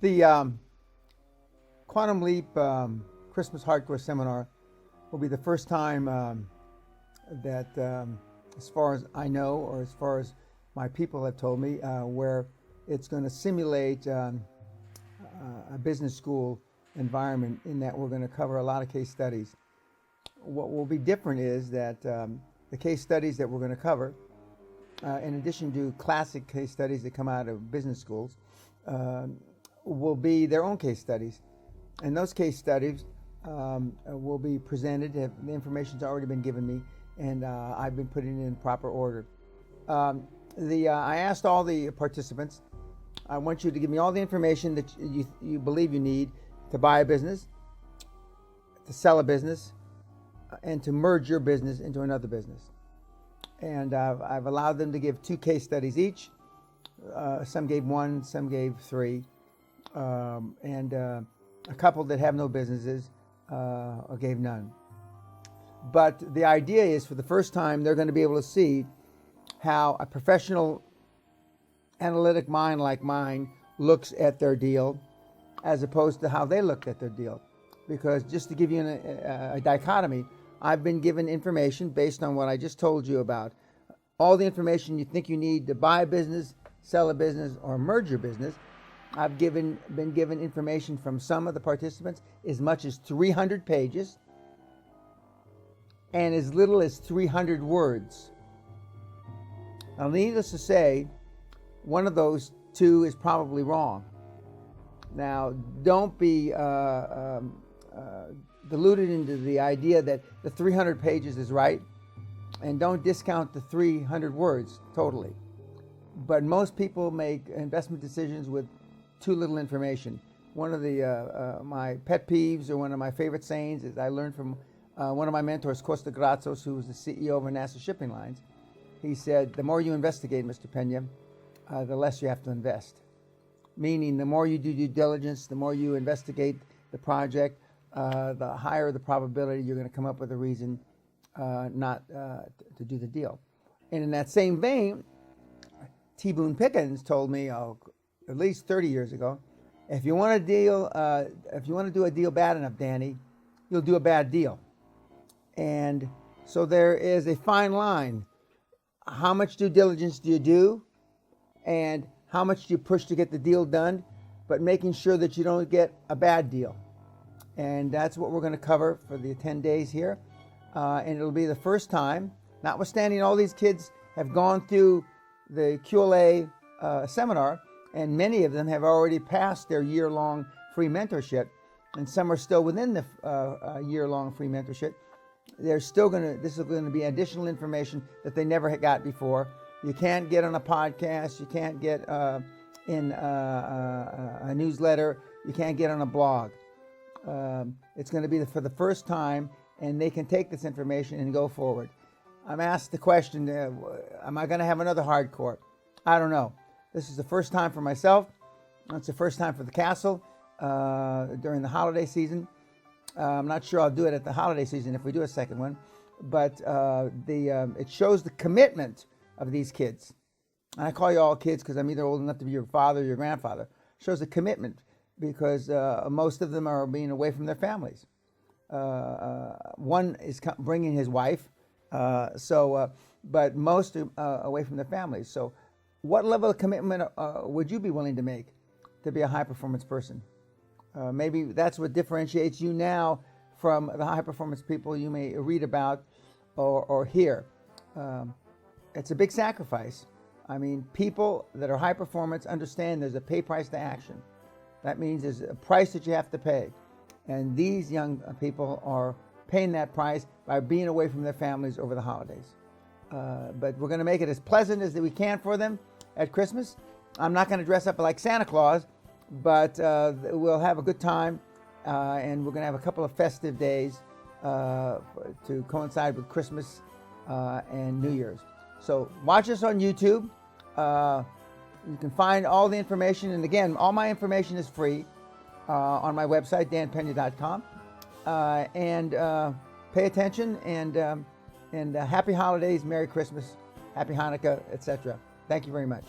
The Quantum Leap Christmas Hardcore Seminar will be the first time that, as far as I know, or as far as my people have told me, where it's going to simulate a business school environment, in that we're going to cover a lot of case studies. What will be different is that the case studies that we're going to cover, in addition to classic case studies that come out of business schools, will be their own case studies. And those case studies will be presented. The information's already been given me, and I've been putting it in proper order. I asked all the participants, I want you to give me all the information that you believe you need to buy a business, to sell a business, and to merge your business into another business. And I've allowed them to give 2 case studies each. Some gave 1, some gave 3. And a couple that have no businesses gave none. But the idea is, for the first time, they're going to be able to see how a professional analytic mind like mine looks at their deal, as opposed to how they looked at their deal. Because just to give you a dichotomy, I've been given information based on what I just told you about. All the information you think you need to buy a business, sell a business, or merge your business. I've been given information from some of the participants as much as 300 pages and as little as 300 words. Now, needless to say, one of those 2 is probably wrong. Now, don't be deluded into the idea that the 300 pages is right, and don't discount the 300 words totally. But most people make investment decisions with too little information. One of the my pet peeves, or one of my favorite sayings, is I learned from one of my mentors, Costa Grazos, who was the CEO of NASA Shipping Lines. He said, the more you investigate, Mr. Peña, the less you have to invest. Meaning, the more you do due diligence, the more you investigate the project, the higher the probability you're going to come up with a reason not to do the deal. And in that same vein, T. Boone Pickens told me at least 30 years ago, if you want to do a deal bad enough, Danny, you'll do a bad deal. And so there is a fine line. How much due diligence do you do, and how much do you push to get the deal done, but making sure that you don't get a bad deal. And that's what we're going to cover for the 10 days here. And it'll be the first time, notwithstanding all these kids have gone through the QLA seminar, and many of them have already passed their year-long free mentorship, and some are still within the year-long free mentorship. This is going to be additional information that they never got before. You can't get on a podcast, you can't get in a newsletter, you can't get on a blog. It's going to be for the first time, and they can take this information and go forward. I'm asked the question, am I going to have another hardcore? I don't know. This is the first time for myself. It's the first time for the castle during the holiday season. I'm not sure I'll do it at the holiday season if we do a second one, but it shows the commitment of these kids. And I call you all kids because I'm either old enough to be your father or your grandfather. It shows the commitment, because most of them are being away from their families. One is bringing his wife, but most are away from their families. So what level of commitment would you be willing to make to be a high-performance person? Maybe that's what differentiates you now from the high-performance people you may read about or hear. It's a big sacrifice. I mean, people that are high-performance understand there's a pay price to action. That means there's a price that you have to pay. And these young people are paying that price by being away from their families over the holidays. But we're going to make it as pleasant as we can for them at Christmas. I'm not going to dress up like Santa Claus, but we'll have a good time, and we're going to have a couple of festive days to coincide with Christmas and New Year's. So watch us on YouTube. You can find all the information, and again, all my information is free on my website, danpeña.com. And pay attention, and happy holidays, Merry Christmas, Happy Hanukkah, etc. Thank you very much.